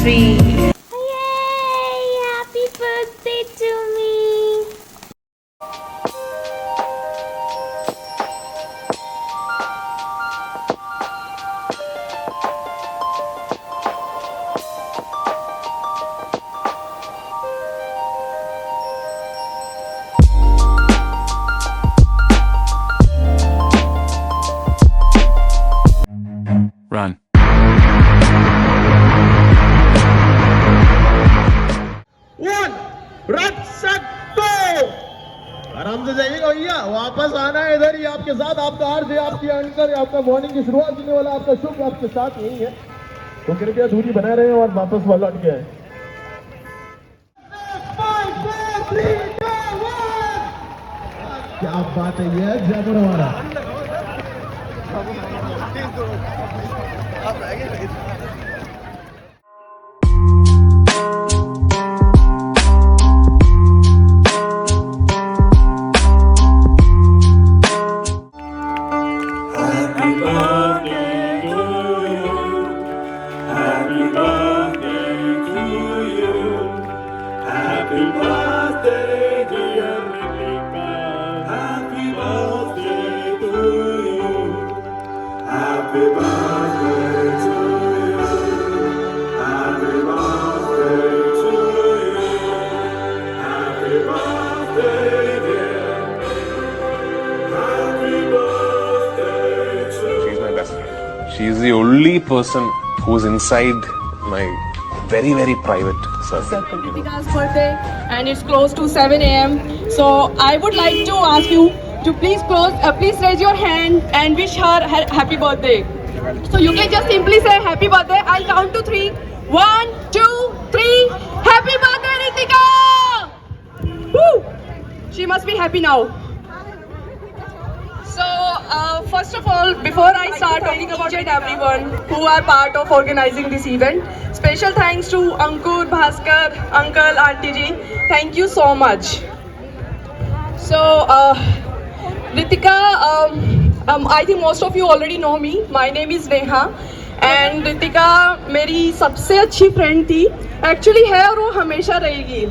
3. Yay! Happy birthday to me! Run. Run set go. आराम से जाइएगा भैया, वापस आना है इधर ही आपके साथ। आपका हार से आपकी एंकर आपका मॉर्निंग की शुरुआत होने वाला आपका शुभ आपके साथ यही है, तो कृपया दूरी बनाए रहे और वापस लौट के आए। क्या बात है, ये जबर हमारा। She's my best friend. She's the only person who's inside my very, very private circle. Ritika's birthday and it's close to 7 a.m. So I would like to ask you to please raise your hand and wish her happy birthday. So you can just simply say happy birthday. I'll count to 3. 1, 2, 3. Happy birthday, Ritika! Woo! She must be happy now. So, first of all, before I start talking about each and everyone who are part of organizing this event, special thanks to Ankur, Bhaskar, Uncle, Auntie ji. Thank you so much. So, Ritika, I think most of you already know me. My name is Neha. And Ritika मेरी सबसे अच्छी friend थी, actually है और वो हमेशा रहेगी।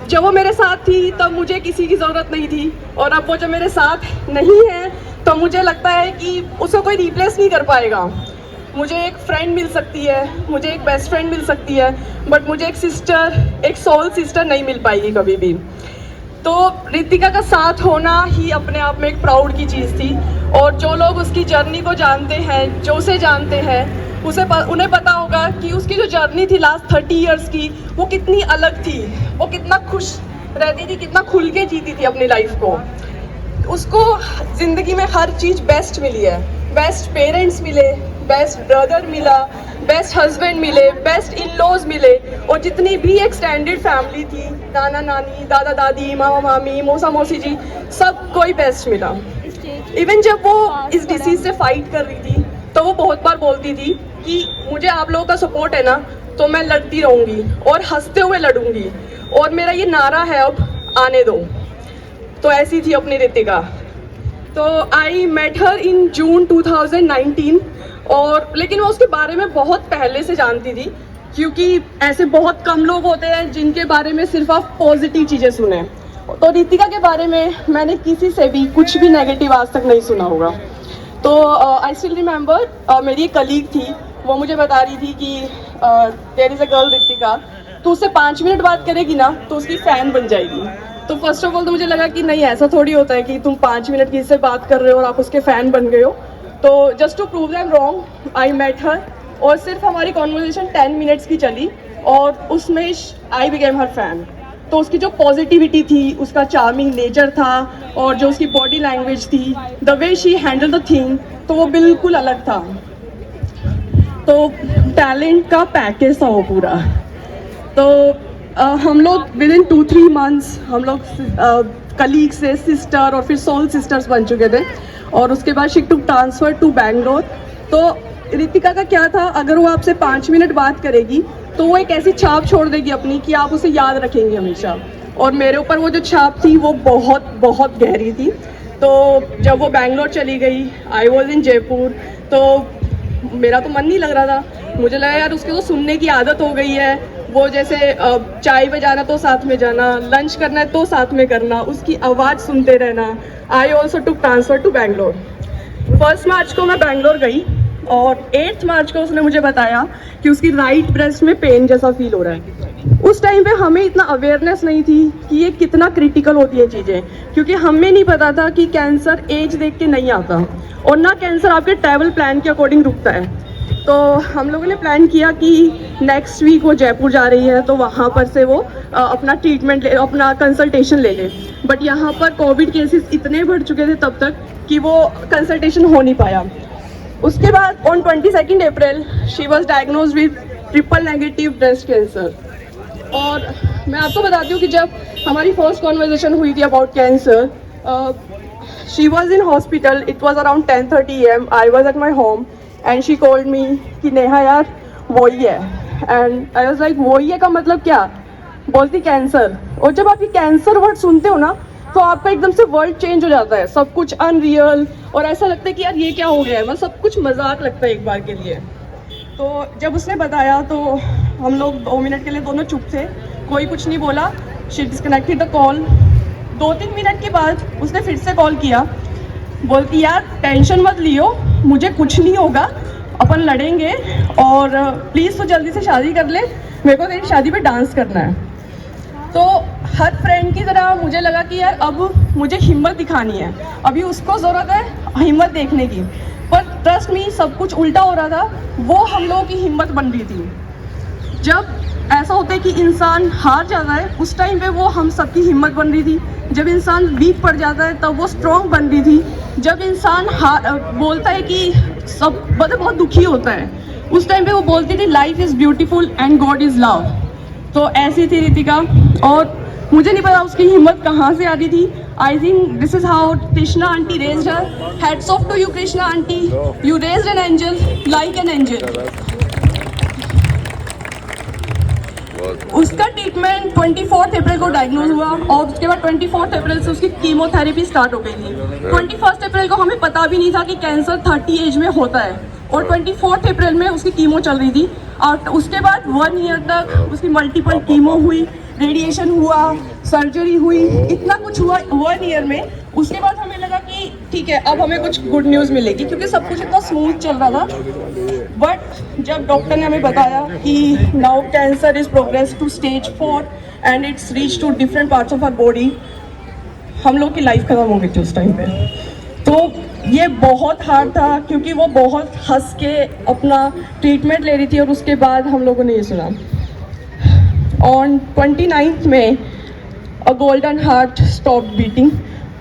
जब वो मेरे साथ थी तब मुझे किसी की ज़रूरत नहीं थी, और अब वो जब मेरे साथ नहीं है तो मुझे लगता है कि उसको कोई रिप्लेस नहीं कर पाएगा। मुझे एक फ्रेंड मिल सकती है, मुझे एक बेस्ट फ्रेंड मिल सकती है, बट मुझे एक सिस्टर, एक सोल सिस्टर नहीं मिल पाएगी कभी भी। तो रितिका का साथ होना ही अपने आप में एक प्राउड की चीज़ थी, और जो लोग उसकी जर्नी को जानते हैं, जो उसे जानते हैं, उन्हें पता होगा कि उसकी जो जर्नी थी लास्ट 30 इयर्स की, वो कितनी अलग थी, वो कितना खुश रहती थी, कितना खुल के जीती थी अपनी लाइफ को। उसको ज़िंदगी में हर चीज़ बेस्ट मिली है, बेस्ट पेरेंट्स मिले, बेस्ट ब्रदर मिला, बेस्ट हस्बैंड मिले, बेस्ट इन लॉज मिले, और जितनी भी एक्सटेंडेड फैमिली थी, नाना नानी, दादा दादी, मामा मामी, मौसा मौसी जी, सब कोई बेस्ट मिला। इवन जब वो इस डिसीज़ से फाइट कर रही थी तो वो बहुत बार बोलती थी कि मुझे आप लोगों का सपोर्ट है ना, तो मैं लड़ती रहूँगी और हंसते हुए लड़ूंगी, और मेरा ये नारा है अब आने दो। तो ऐसी थी अपनी रितिका। तो आई मेट हर इन जून 2019, और लेकिन मैं उसके बारे में बहुत पहले से जानती थी, क्योंकि ऐसे बहुत कम लोग होते हैं जिनके बारे में सिर्फ आप पॉजिटिव चीज़ें सुने। तो रितिका के बारे में मैंने किसी से भी कुछ भी नेगेटिव आज तक नहीं सुना होगा। तो आई स्टिल रिमेंबर, मेरी एक कलीग थी, वो मुझे बता रही थी कि there is a girl Ritika, तो उससे 5 मिनट बात करेगी ना तो उसकी फ़ैन बन जाएगी। तो फर्स्ट ऑफ ऑल तो मुझे लगा कि नहीं, ऐसा थोड़ी होता है कि तुम 5 मिनट किसी से बात कर रहे हो और आप उसके फ़ैन बन गए हो। तो just to prove them wrong, I met her, और सिर्फ हमारी कॉन्वर्जेशन 10 मिनट्स की चली, और उसमें आई बिकेम हर फैन। तो उसकी जो पॉजिटिविटी थी, उसका चार्मिंग नेचर था, और जो उसकी बॉडी लैंग्वेज थी, the way she handle the thing, तो वो बिल्कुल अलग था। तो टैलेंट का पैकेज था वो पूरा। तो हम लोग विद इन 2-3 मंथ्स हम लोग कलीग से सिस्टर और फिर सोल सिस्टर्स बन चुके थे, और उसके बाद she took transfer to Bangalore. तो रितिका का क्या था, अगर वो आपसे 5 मिनट बात करेगी तो वो एक ऐसी छाप छोड़ देगी अपनी कि आप उसे याद रखेंगे हमेशा, और मेरे ऊपर वो जो छाप थी वो बहुत बहुत गहरी थी। तो जब वो बैंगलोर चली गई, आई वॉज इन जयपुर, तो मेरा तो मन नहीं लग रहा था। मुझे लगा यार उसकी तो सुनने की आदत हो गई है, वो जैसे चाय पे जाना तो साथ में जाना, लंच करना है तो साथ में करना, उसकी आवाज़ सुनते रहना। I also took transfer to Bangalore. 1 March को मैं बैंगलोर गई और 8 मार्च को उसने मुझे बताया कि उसकी राइट ब्रेस्ट में पेन जैसा फील हो रहा है। उस टाइम पे हमें इतना अवेयरनेस नहीं थी कि ये कितना क्रिटिकल होती है चीज़ें, क्योंकि हमें नहीं पता था कि कैंसर एज देख के नहीं आता और ना कैंसर आपके ट्रैवल प्लान के अकॉर्डिंग रुकता है। तो हम लोगों ने प्लान किया कि नेक्स्ट वीक वो जयपुर जा रही है तो वहाँ पर से वो अपना ट्रीटमेंट ले, अपना कंसल्टेशन ले ले। बट यहाँ पर कोविड केसेस इतने बढ़ चुके थे तब तक कि वो कंसल्टेशन हो नहीं पाया। उसके बाद on 22 April she was diagnose with triple negative breast cancer. और मैं आपको बताती हूँ कि जब हमारी फर्स्ट कॉन्वर्जेशन हुई थी about cancer, she was in hospital, it was around 10:30 AM, I was at my home and she called me कि नेहा यार वही है। एंड आई वाज लाइक वही है का मतलब क्या? बोलती कैंसर। और जब आप ये कैंसर वर्ड सुनते हो ना तो आपका एकदम से वर्ल्ड चेंज हो जाता है, सब कुछ अनरियल और ऐसा लगता है कि यार ये क्या हो गया है, मतलब सब कुछ मजाक लगता है एक बार के लिए। तो जब उसने बताया तो हम लोग 2 मिनट के लिए दोनों चुप थे, कोई कुछ नहीं बोला। She disconnected the call. 2-3 minute के बाद उसने फिर से कॉल किया, बोलती यार टेंशन मत लियो, मुझे कुछ नहीं होगा, अपन लड़ेंगे और प्लीज़ तो जल्दी से शादी कर ले, मेरे को तेरी शादी पे डांस करना है। तो हर फ्रेंड की तरह मुझे लगा कि यार अब मुझे हिम्मत दिखानी है, अभी उसको ज़रूरत है हिम्मत देखने की। पर ट्रस्ट मी सब कुछ उल्टा हो रहा था, वो हम लोगों की हिम्मत बन रही थी। जब ऐसा होता है कि इंसान हार जाता है उस टाइम पे वो हम सबकी हिम्मत बन रही थी। जब इंसान वीक पड़ जाता है तब वो स्ट्रॉन्ग बन रही थी। जब इंसान बोलता है कि सब मतलब बहुत दुखी होता है उस टाइम पे वो बोलती थी life is beautiful and God is love. तो ऐसी थी रितिका और मुझे नहीं पता उसकी हिम्मत कहाँ से आ रही थी। I think this is how Krishna aunty raised her. Hats off to you Krishna aunty, you raised an angel like an angel. उसका ट्रीटमेंट 24 अप्रैल को डायग्नोज हुआ और उसके बाद 24 अप्रैल से उसकी कीमोथेरेपी स्टार्ट हो गई थी। 21 अप्रैल को हमें पता भी नहीं था कि कैंसर 30 एज में होता है और 24 अप्रैल में उसकी कीमो चल रही थी। और उसके बाद 1 ईयर तक उसकी मल्टीपल कीमो हुई, रेडिएशन हुआ, सर्जरी हुई, इतना कुछ हुआ 1 ईयर में। उसके बाद हमें लगा कि ठीक है अब हमें कुछ गुड न्यूज़ मिलेगी क्योंकि सब कुछ इतना स्मूथ चल रहा था। बट जब डॉक्टर ने हमें बताया कि now cancer is progress to stage 4 and it's reach to different parts of our body, हम लोग की लाइफ खत्म हो गई थी उस टाइम पे। तो ये बहुत हार्ड था क्योंकि वो बहुत हंस के अपना ट्रीटमेंट ले रही थी और उसके बाद हम लोगों ने ये सुना ऑन 29 में अ गोल्डन हार्ट स्टॉप बीटिंग।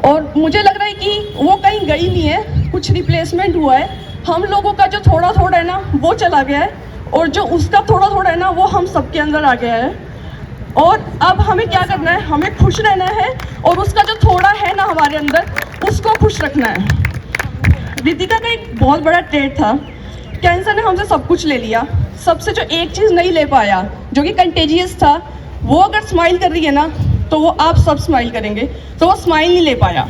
और मुझे लग रहा है कि वो कहीं गई नहीं है, कुछ रिप्लेसमेंट हुआ है। हम लोगों का जो थोड़ा थोड़ा है ना वो चला गया है और जो उसका थोड़ा थोड़ा है ना वो हम सबके अंदर आ गया है। और अब हमें क्या करना है, हमें खुश रहना है और उसका जो थोड़ा है ना हमारे अंदर उसको खुश रखना है। रितिका का एक बहुत बड़ा ट्रेट था, कैंसर ने हमसे सब कुछ ले लिया, सबसे जो एक चीज़ नहीं ले पाया जो कि कंटेजियस था, वो अगर स्माइल कर रही है ना तो वो आप सब स्माइल करेंगे, तो वो स्माइल नहीं ले पाया।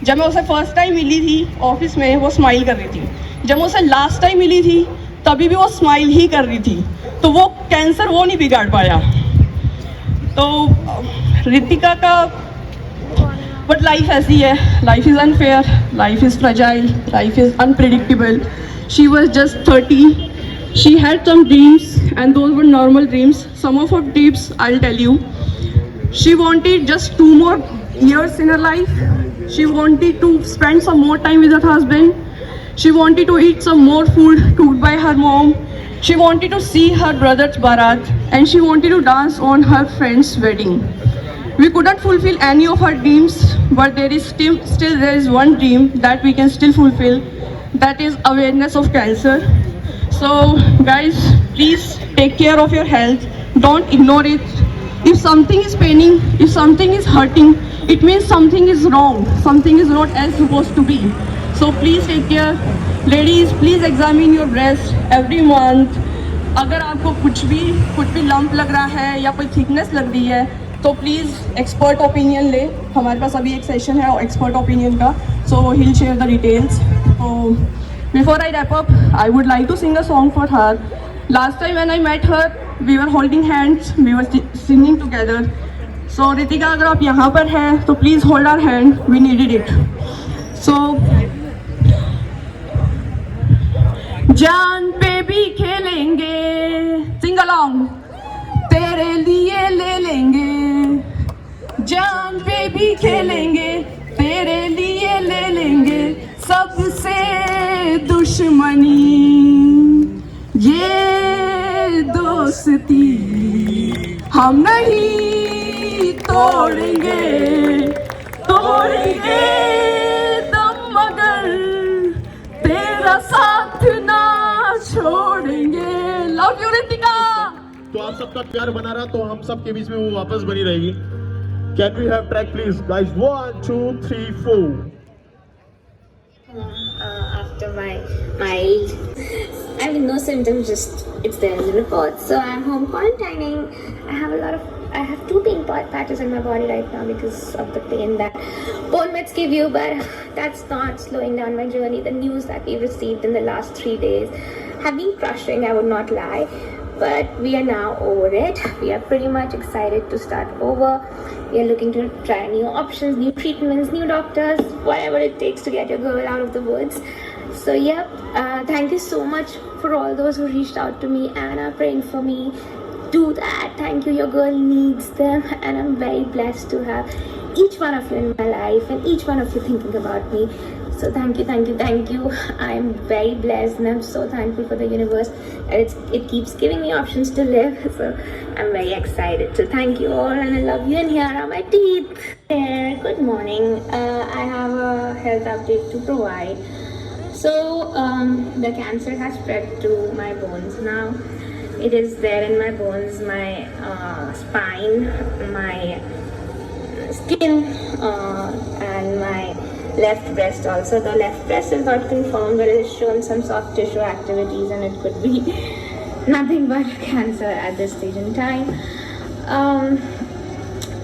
जब मैं उसे फर्स्ट टाइम मिली थी ऑफिस में वो स्माइल कर रही थी, जब मैं उसे लास्ट टाइम मिली थी तभी भी वो स्माइल ही कर रही थी, तो वो कैंसर वो नहीं बिगाड़ पाया। तो रितिका का बट लाइफ ऐसी है, life is unfair, life is fragile, life is unpredictable. She was just 30, she had some dreams and those were normal dreams. Some of her dreams I'll tell you. She wanted just 2 more years in her life. She wanted to spend some more time with her husband. She wanted to eat some more food cooked by her mom. She wanted to see her brother's barat and she wanted to dance on her friend's wedding. We couldn't fulfill any of her dreams, but there is still there is one dream that we can still fulfill. That is awareness of cancer. So guys, please take care of your health. Don't ignore it. If something is paining, if something is hurting, it means something is wrong. Something is not as supposed to be. So please take care. Ladies, please examine your breast every month. अगर आपको कुछ भी lump लग रहा है या कोई thickness लग रही है तो प्लीज़ एक्सपर्ट ओपिनियन ले। हमारे पास अभी एक सेशन है एक्सपर्ट ओपिनियन का, so he'll share the details. So before I wrap up, I would like to sing a song for her. Last time when I met her, we were holding hands, we were singing together. So Ritika, अगर आप यहाँ पर हैं, तो please hold our hand. We needed it. So जान पे भी खेलेंगे, sing along. तेरे लिए ले लेंगे, जान पे भी खेलेंगे, तेरे लिए ले लेंगे, सबसे दुश्मनी ये दोस्ती हम नहीं तोड़ेंगे, तोड़ेंगे दम मगर तेरा साथ ना छोड़ेंगे. Love you Ritika. तो आप सबका प्यार बना रहा तो हम सब के बीच में वो वापस बनी रहेगी. Can we have track please guys? 1 2 3 4. After my mild, I mean no symptoms, just it's there in the report. So I'm home quarantining. I have 2 pain patches in my body right now because of the pain that bone meds give you, but that's not slowing down my journey. The news that we received in the last 3 days have been crushing, I would not lie. But we are now over it. We are pretty much excited to start over. We are looking to try new options, new treatments, new doctors, whatever it takes to get your girl out of the woods. So yeah, thank you so much for all those who reached out to me and are praying for me. Do that. Thank you. Your girl needs them, and I'm very blessed to have each one of you in my life and each one of you thinking about me. So thank you, thank you, thank you. I'm very blessed and I'm so thankful for the universe that it keeps giving me options to live. So I'm very excited. So thank you all and I love you. And here are my teeth. Good morning. I have a health update to provide. So the cancer has spread to my bones now. It is there in my bones, my spine, my skin, and my left breast also. The left breast is not confirmed, but it has shown some soft tissue activities and it could be nothing but cancer at this stage in time.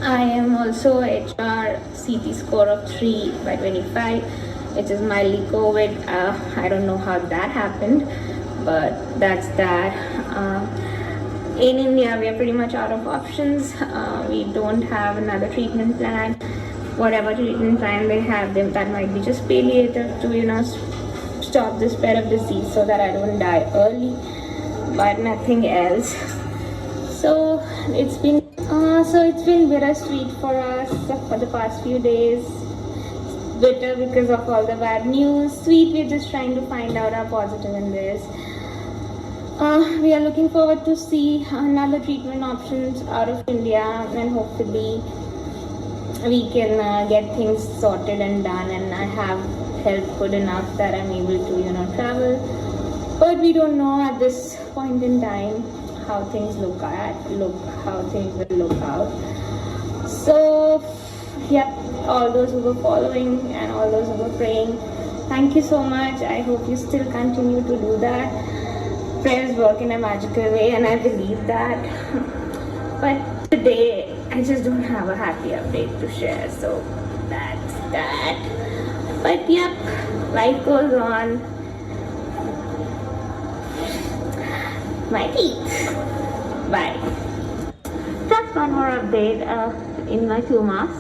I am also HR CT score of 3 by 25, which is mildly COVID. I don't know how that happened, but that's that. In India, we are pretty much out of options. We don't have another treatment plan. Whatever treatment plan they have, that might be just palliative to, stop the spread of disease so that I don't die early, but nothing else. So it's been bittersweet for us for the past few days. Bitter because of all the bad news. Sweet, we're just trying to find out our positive in this. We are looking forward to see another treatment options out of India, and hopefully we can get things sorted and done, and I have health good enough that I'm able to travel. But we don't know at this point in time how things how things will look out. So yeah, all those who were following and all those who were praying, thank you so much. I hope you still continue to do that. Prayers work in a magical way, and I believe that. But today I just don't have a happy update to share, so that's that. But yep, life goes on. My teeth. Bye. Just one more update in my 2 months.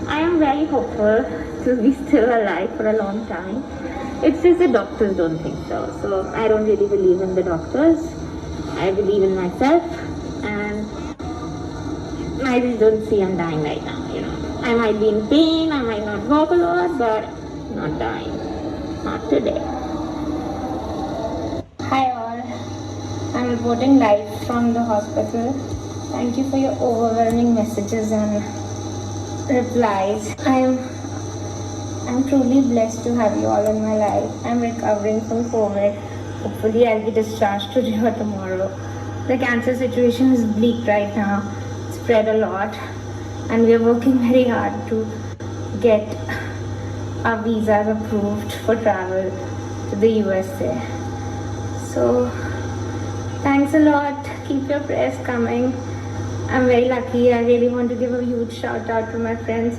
I am very hopeful to be still alive for a long time. It's just the doctors don't think so. So I don't really believe in the doctors. I believe in myself, and I just don't see I'm dying right now. I might be in pain, I might not walk a lot, but not dying. Not today. Hi all. I'm reporting live from the hospital. Thank you for your overwhelming messages and replies. I'm truly blessed to have you all in my life. I'm recovering from COVID. Hopefully I'll be discharged today or tomorrow. The cancer situation is bleak right now. It's spread a lot, and we are working very hard to get our visas approved for travel to the USA. So thanks a lot. Keep your prayers coming. I'm very lucky. I really want to give a huge shout out to my friends,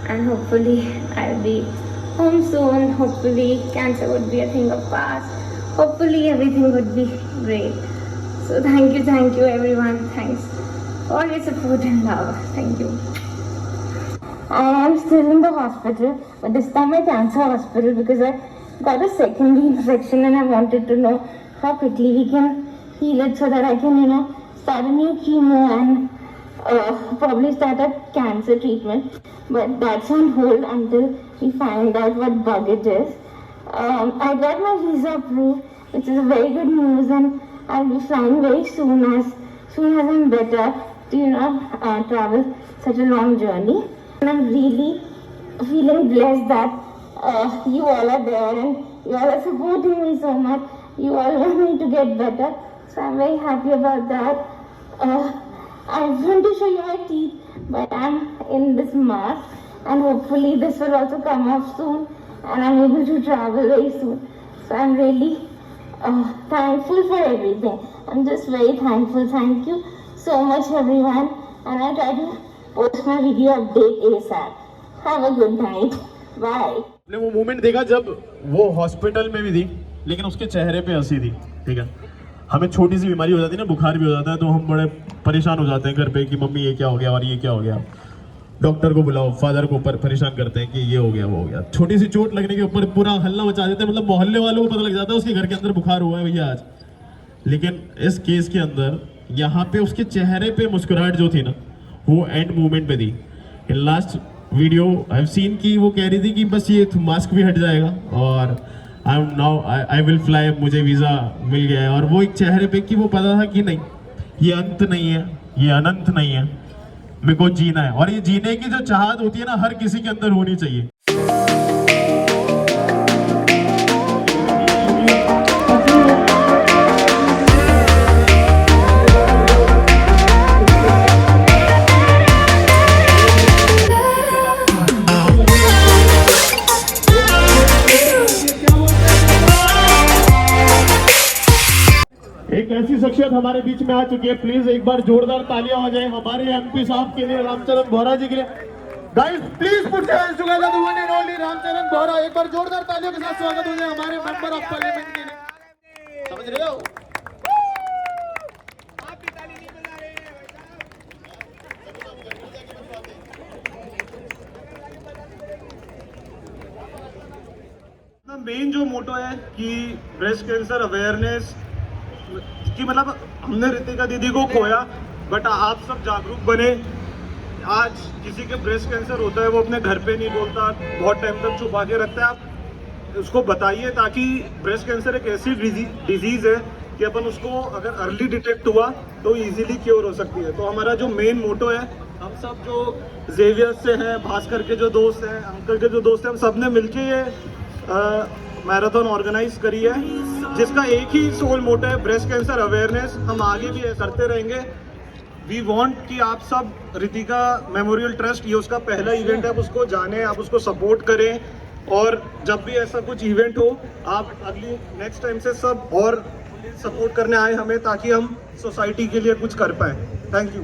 and hopefully I'll be home soon. Hopefully cancer would be a thing of past. Hopefully everything would be great. So thank you everyone. Thanks for all your support and love. Thank you. I am still in the hospital, but this time at cancer hospital because I got a secondary infection and I wanted to know how quickly we can heal it so that I can, start a new chemo and probably start a cancer treatment. But that's on hold until we find out what bug it is. I got my visa approved, which is a very good news, and I'll be flying very soon as I'm better to travel such a long journey. And I'm really feeling blessed that you all are there and you all are supporting me so much. You all want me to get better, so I'm very happy about that. I want to show you my teeth, but I'm in this mask, and hopefully this will also come off soon, and I'm able to travel very soon. So I'm really thankful for everything. I'm just very thankful. Thank you so much, everyone. And I try to post my video update ASAP. Have a good night. Bye. आपने वो moment देखा जब वो hospital में भी थी, लेकिन उसके चेहरे पे हंसी थी, ठीक है। हमें छोटी सी बीमारी हो जाती है ना, बुखार भी हो जाता है, तो हम बड़े परेशान हो जाते हैं घर पे कि मम्मी ये क्या हो गया और ये क्या हो गया। डॉक्टर को बुलाओ, फादर को परेशान करते हैं कि ये हो गया वो हो गया। छोटी सी चोट लगने के ऊपर पूरा हल्ला मचा देते हैं, मतलब मोहल्ले वालों को पता लग जाता है उसके घर के अंदर बुखार हुआ है भैया आज। लेकिन इस केस के अंदर यहाँ पे उसके चेहरे पे मुस्कुराहट जो थी ना, वो एंड मोमेंट पे थी। In last video I have seen कि वो कह रही थी कि बस ये मास्क भी हट जाएगा और आई विल फ्लाई, मुझे वीज़ा मिल गया है। और वो एक चेहरे पे कि वो पता था कि नहीं, ये अंत नहीं है, ये अनंत नहीं है, मेरे को जीना है। और ये जीने की जो चाहत होती है ना, हर किसी के अंदर होनी चाहिए। एक ऐसी शख्सियत हमारे बीच में आ चुकी है, प्लीज एक बार जोरदार तालियां हो जाए हमारे एमपी साहब के लिए, रामचरण बोहरा जी के लिए। Guys please put your hands together, the one and only Ramcharan Bohra. एक बार जोरदार तालियों के साथ स्वागत हो जाए हमारे मेंबर ऑफ पार्लियामेंट के लिए। समझ रहे हो? आप भी ताली नहीं बजा रहे हैं भाई साहब। मेन जो मोटो है कि ब्रेस्ट कैंसर अवेयरनेस कि मतलब हमने रितिका दीदी को खोया, बट आप सब जागरूक बने। आज किसी के ब्रेस्ट कैंसर होता है, वो अपने घर पे नहीं बोलता, बहुत टाइम तक छुपा के रखता है। आप उसको बताइए, ताकि ब्रेस्ट कैंसर एक ऐसी डिजीज़ है कि अपन उसको अगर अर्ली डिटेक्ट हुआ तो इजीली क्योर हो सकती है। तो हमारा जो मेन मोटो है, हम सब जो जेवियर से हैं, भास्कर के जो दोस्त हैं, अंकल के जो दोस्त हैं, हम सब ने मिलके ये मैराथन ऑर्गेनाइज करी है, जिसका एक ही सोल मोटो है ब्रेस्ट कैंसर अवेयरनेस। हम आगे भी करते रहेंगे। वी वांट कि आप सब रितिका मेमोरियल ट्रस्ट, ये उसका पहला इवेंट है, आप उसको जाने, आप उसको सपोर्ट करें। और जब भी ऐसा कुछ इवेंट हो, आप अगली नेक्स्ट टाइम से सब और सपोर्ट करने आए हमें, ताकि हम सोसाइटी के लिए कुछ कर पाए। Thank you.